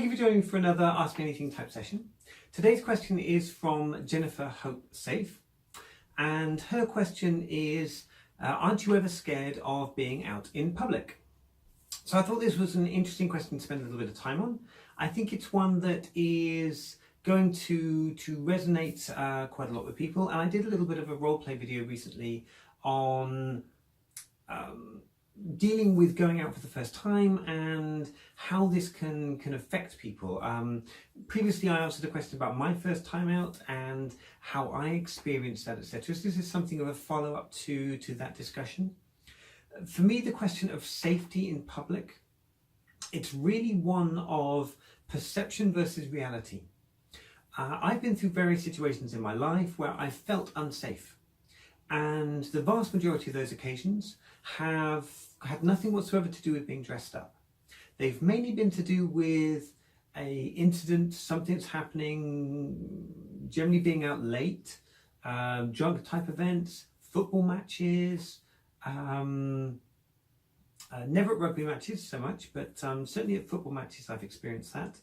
Thank you for joining me for another Ask Me Anything type session. Today's question is from Jennifer Hope Safe, and her question is, aren't you ever scared of being out in public? So I thought this was an interesting question to spend a little bit of time on. I think it's one that is going to resonate quite a lot with people, and I did a little bit of a role play video recently on dealing with going out for the first time and how this can affect people. Previously I answered a question about my first time out and how I experienced that, etc. So this is something of a follow-up to that discussion. For me, the question of safety in public, it's really one of perception versus reality. I've been through various situations in my life where I felt unsafe, and the vast majority of those occasions have had nothing whatsoever to do with being dressed up. They've mainly been to do with a incident, something that's happening, generally being out late, drunk type events, football matches, never at rugby matches so much, but certainly at football matches I've experienced that.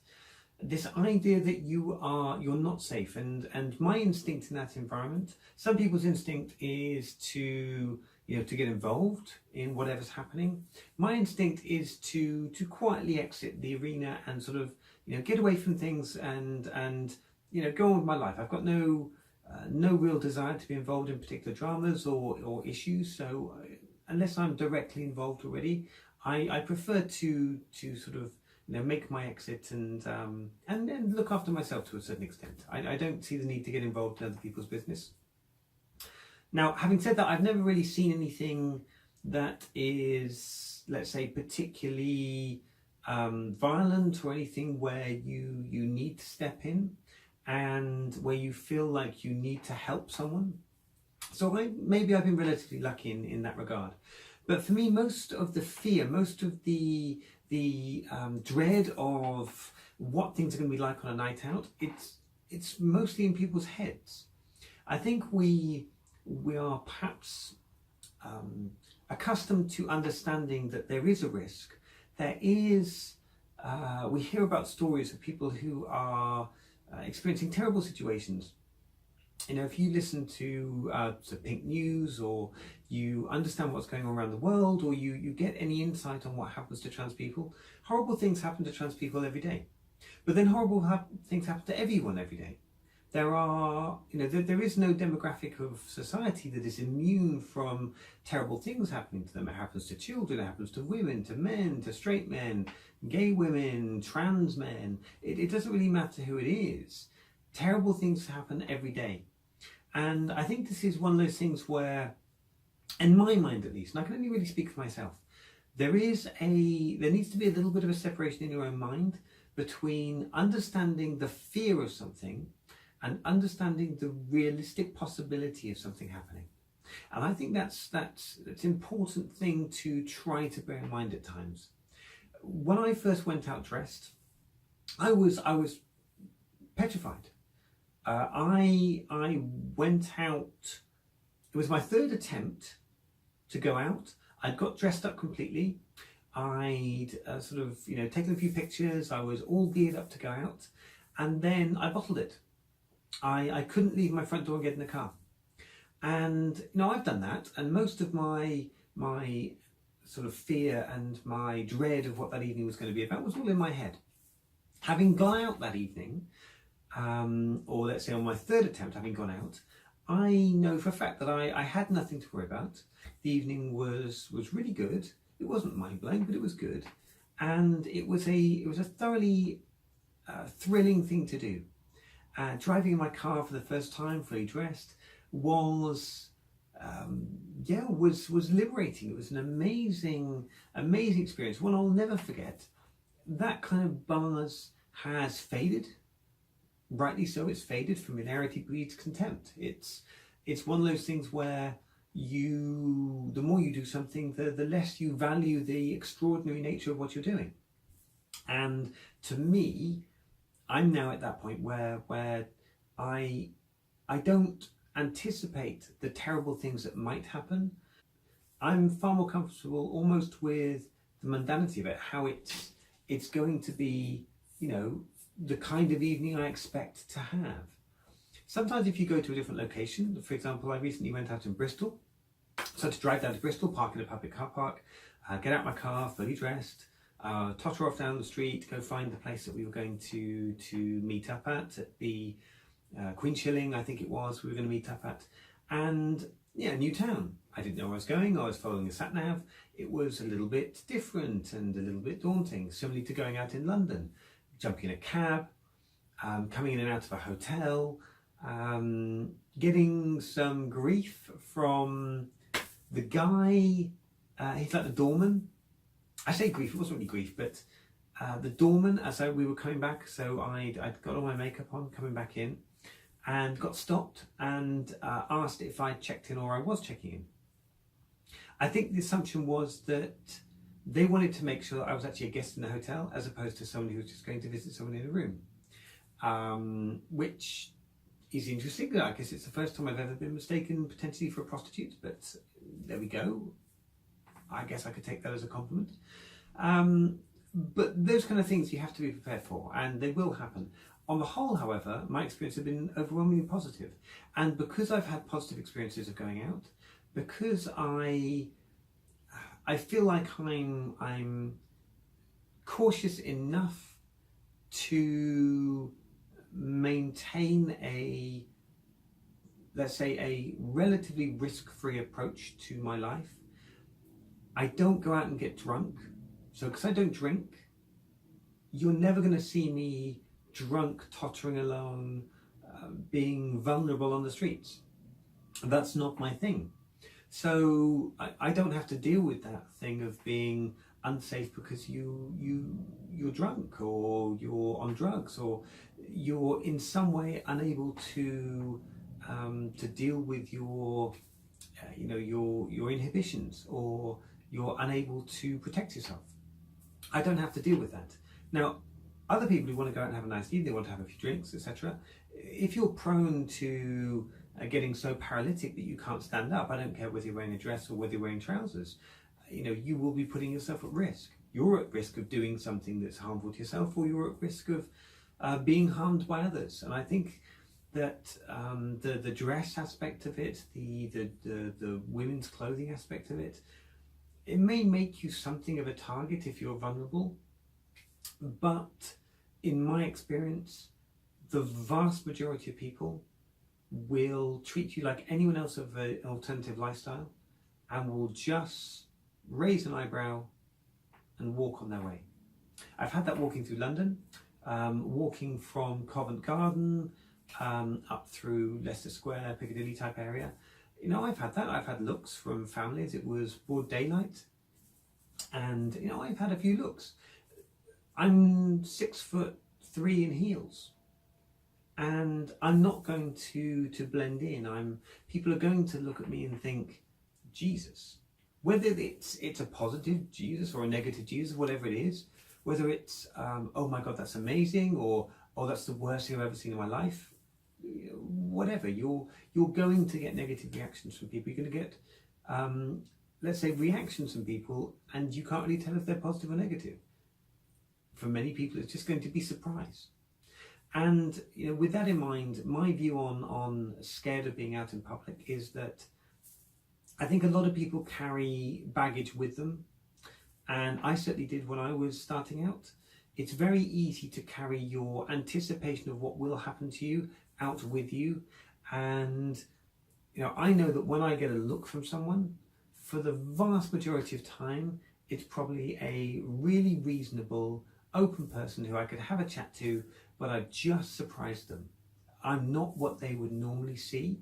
This idea that you're not safe, and my instinct in that environment, some people's instinct is to get involved in whatever's happening. My instinct is to quietly exit the arena and sort of get away from things and go on with my life. I've got no real desire to be involved in particular dramas or issues, so unless I'm directly involved already, I prefer to sort of make my exit and then look after myself to a certain extent. I don't see the need to get involved in other people's business. Now, having said that, I've never really seen anything that is, let's say, particularly violent or anything where you need to step in and where you feel like you need to help someone. So maybe I've been relatively lucky in that regard. But for me, most of the fear, most of the dread of what things are going to be like on a night out, it's mostly in people's heads. I think we are perhaps accustomed to understanding that there is a risk. There is, we hear about stories of people who are experiencing terrible situations. If you listen to Pink News, or you understand what's going on around the world, or you get any insight on what happens to trans people, horrible things happen to trans people every day. But then horrible things happen to everyone every day. There are, there is no demographic of society that is immune from terrible things happening to them. It happens to children, it happens to women, to men, to straight men, gay women, trans men. It doesn't really matter who it is. Terrible things happen every day. And I think this is one of those things where, in my mind at least, and I can only really speak for myself, there needs to be a little bit of a separation in your own mind between understanding the fear of something and understanding the realistic possibility of something happening. And I think that's an important thing to try to bear in mind at times. When I first went out dressed, I was petrified. I went out, it was my third attempt to go out. I'd got dressed up completely. I'd taken a few pictures. I was all geared up to go out, and then I bottled it. I couldn't leave my front door and get in the car. And I've done that, and most of my sort of fear and my dread of what that evening was going to be about was all in my head. Having gone out that evening, or let's say on my third attempt having gone out, I know for a fact that I had nothing to worry about. The evening was really good. It wasn't mind-blowing, but it was good, and it was a thoroughly thrilling thing to do. Driving in my car for the first time, fully dressed, was liberating. It was an amazing experience, one I'll never forget. That kind of buzz has faded. Rightly so, it's faded. Familiarity breeds contempt. It's one of those things where the more you do something, the less you value the extraordinary nature of what you're doing. And to me, I'm now at that point where I don't anticipate the terrible things that might happen. I'm far more comfortable almost with the mundanity of it, how it's going to be you know, the kind of evening I expect to have. Sometimes if you go to a different location, for example, I recently went out in Bristol, so to drive down to Bristol, park in a public car park, get out my car, fully dressed, totter off down the street, go find the place that we were going to meet up at the Queen Shilling, I think it was, we were going to meet up at, and yeah, new town. I didn't know where I was going, I was following a sat-nav. It was a little bit different and a little bit daunting, similarly to going out in London, jumping in a cab, coming in and out of a hotel, getting some grief from the guy, he's like the doorman. I say grief, it wasn't really grief, but the doorman, as we were coming back, so I'd got all my makeup on, coming back in, and got stopped and asked if I checked in or I was checking in. I think the assumption was that they wanted to make sure that I was actually a guest in the hotel as opposed to someone who was just going to visit someone in a room, which is interesting. I guess it's the first time I've ever been mistaken potentially for a prostitute, but there we go. I guess I could take that as a compliment. But those kind of things you have to be prepared for, and they will happen. On the whole, however, my experience has been overwhelmingly positive. And because I've had positive experiences of going out, because I feel like I'm cautious enough to maintain a, let's say, a relatively risk-free approach to my life. I don't go out and get drunk. So because I don't drink, you're never going to see me drunk, tottering along, being vulnerable on the streets. That's not my thing. So I don't have to deal with that thing of being unsafe because you're drunk or you're on drugs or you're in some way unable to deal with your your inhibitions, or you're unable to protect yourself. I don't have to deal with that. Now, other people who want to go out and have a nice evening, they want to have a few drinks, etc. If you're prone to getting so paralytic that you can't stand up, I don't care whether you're wearing a dress or whether you're wearing trousers, you will be putting yourself at risk. You're at risk of doing something that's harmful to yourself, or you're at risk of being harmed by others. And I think that the dress aspect of it, the women's clothing aspect of it, it may make you something of a target if you're vulnerable, but in my experience, the vast majority of people will treat you like anyone else of an alternative lifestyle and will just raise an eyebrow and walk on their way. I've had that walking through London, walking from Covent Garden up through Leicester Square, Piccadilly type area. I've had that. I've had looks from families. It was broad daylight, and I've had a few looks. I'm 6'3" in heels, and I'm not going to blend in. People are going to look at me and think, Jesus. Whether it's a positive Jesus or a negative Jesus, whatever it is, whether it's oh my God, that's amazing, or oh, that's the worst thing I've ever seen in my life. Whatever, you're going to get negative reactions from people. You're going to get, let's say, reactions from people, and you can't really tell if they're positive or negative. For many people, it's just going to be surprise. And with that in mind, my view on scared of being out in public is that I think a lot of people carry baggage with them, and I certainly did when I was starting out. It's very easy to carry your anticipation of what will happen to you out with you, and I know that when I get a look from someone, for the vast majority of time, it's probably a really reasonable, open person who I could have a chat to, but I've just surprised them. I'm not what they would normally see.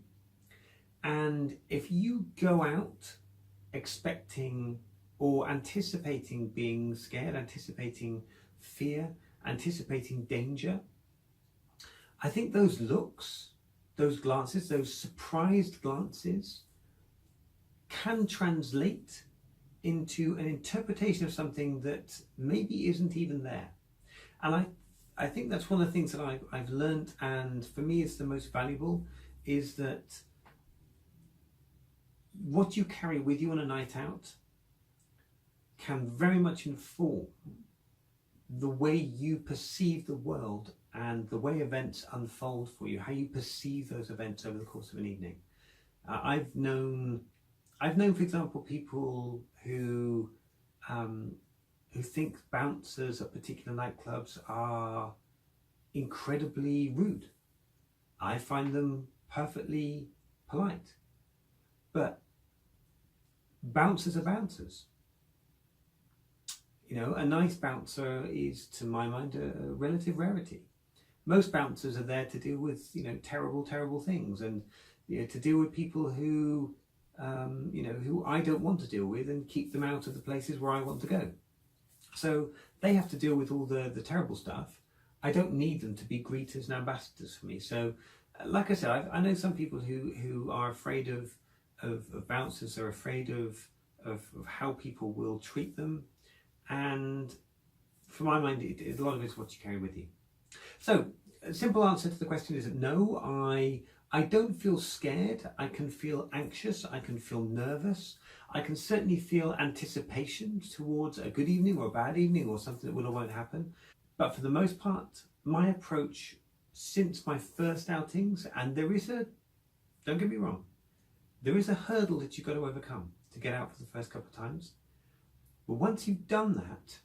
And if you go out expecting or anticipating being scared, anticipating fear, anticipating danger, I think those looks, those glances, those surprised glances can translate into an interpretation of something that maybe isn't even there. And I think that's one of the things that I've learned, and for me it's the most valuable, is that what you carry with you on a night out can very much inform the way you perceive the world and the way events unfold for you, how you perceive those events over the course of an evening. I've known, for example, people who think bouncers at particular nightclubs are incredibly rude. I find them perfectly polite, but bouncers are bouncers. You know, a nice bouncer is, to my mind, a relative rarity. Most bouncers are there to deal with, you know, terrible things, and, you know, to deal with people who, you know, who I don't want to deal with, and keep them out of the places where I want to go. So they have to deal with all the terrible stuff. I don't need them to be greeters and ambassadors for me. So, like I said, I know some people who are afraid of bouncers. They're afraid of how people will treat them. And for my mind, a lot of it's what you carry with you. So a simple answer to the question is no, I don't feel scared. I can feel anxious. I can feel nervous. I can certainly feel anticipation towards a good evening or a bad evening or something that will or won't happen. But for the most part, my approach since my first outings, and there is don't get me wrong, there is a hurdle that you've got to overcome to get out for the first couple of times. But once you've done that,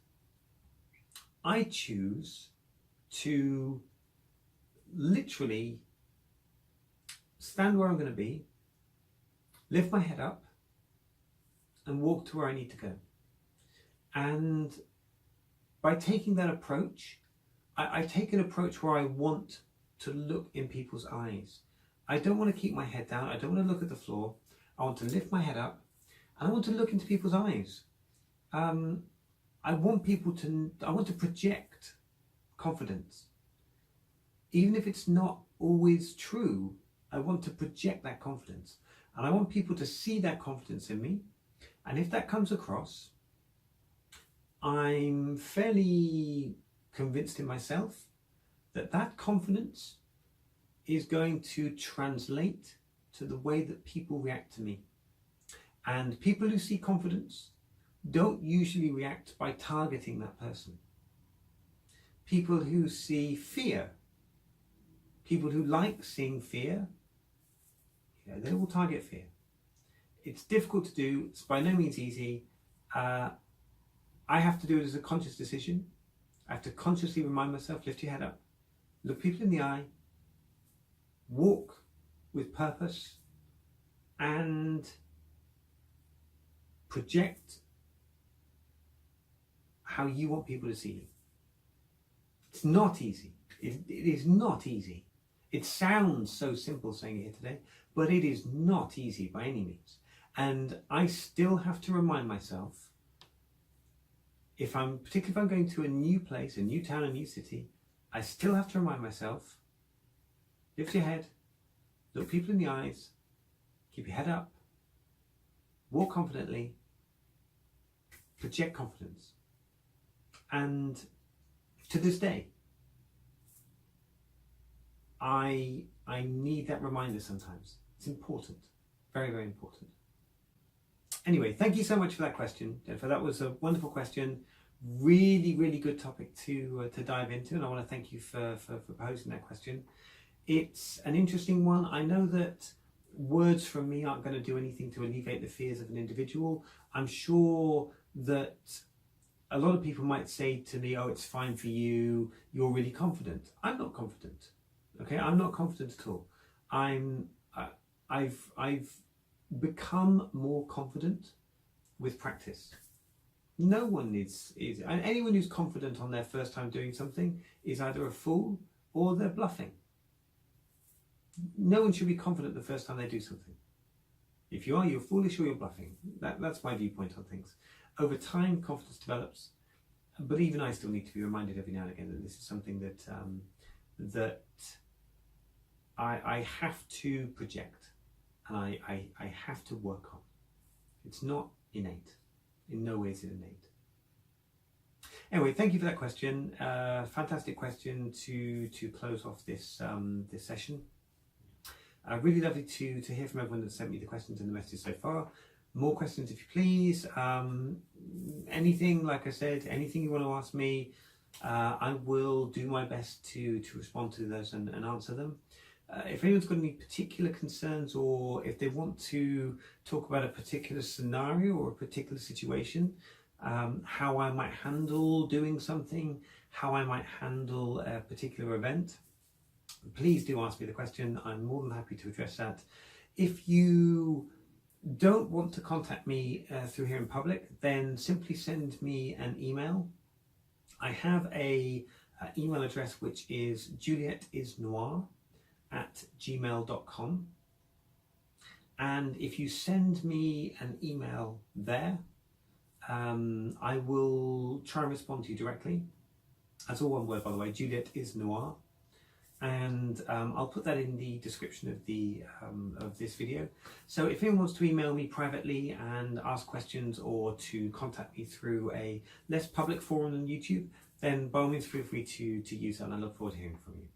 I choose to literally stand where I'm going to be, lift my head up, and walk to where I need to go. And by taking that approach, I take an approach where I want to look in people's eyes. I don't want to keep my head down. I don't want to look at the floor. I want to lift my head up, and I want to look into people's eyes. I want to project confidence. Even if it's not always true, I want to project that confidence. And I want people to see that confidence in me. And if that comes across, I'm fairly convinced in myself that that confidence is going to translate to the way that people react to me. And people who see confidence don't usually react by targeting that person. People who see fear, people who like seeing fear, you know, they will target fear. It's difficult to do. It's by no means easy. I have to do it as a conscious decision. I have to consciously remind myself, lift your head up, look people in the eye, walk with purpose, and project how you want people to see you. It's not easy. It is not easy. It sounds so simple saying it here today, but it is not easy by any means. And I still have to remind myself, particularly if I'm going to a new place, a new town, a new city, I still have to remind myself, lift your head, look people in the eyes, keep your head up, walk confidently, project confidence. And to this day, I need that reminder sometimes. It's important, very, very important. Anyway, thank you so much for that question, Jennifer. That was a wonderful question. Really, really good topic to dive into, and I want to thank you for posing that question. It's an interesting one. I know that words from me aren't going to do anything to alleviate the fears of an individual. I'm sure that a lot of people might say to me, oh, it's fine for you, you're really confident. I'm not confident. Okay, I'm not confident at all. I've become more confident with practice. No one is anyone who's confident on their first time doing something is either a fool or they're bluffing. No one should be confident the first time they do something. If you are, you're foolish or you're bluffing. That's my viewpoint on things. Over time, confidence develops, but even I still need to be reminded every now and again that this is something that I have to project, and I have to work on. It's not innate. In no way is it innate. Anyway, thank you for that question. Fantastic question to close off this this session. Really lovely to hear from everyone that sent me the questions and the messages so far. More questions if you please. Anything, like I said, anything you want to ask me, I will do my best to respond to those and answer them. If anyone's got any particular concerns, or if they want to talk about a particular scenario or a particular situation, how I might handle doing something, how I might handle a particular event, please do ask me the question. I'm more than happy to address that. If you don't want to contact me through here in public, then simply send me an email. I have a email address which is juliettesnoir@gmail.com, and if you send me an email there, I will try and respond to you directly. That's all one word, by the way, Juliette is Noir. And I'll put that in the description of this video. So if anyone wants to email me privately and ask questions, or to contact me through a less public forum than YouTube, then by all means feel free to use that, and I look forward to hearing from you.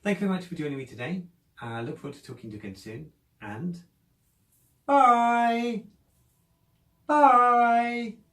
Thank you very much for joining me today. I look forward to talking to you again soon, and bye! Bye!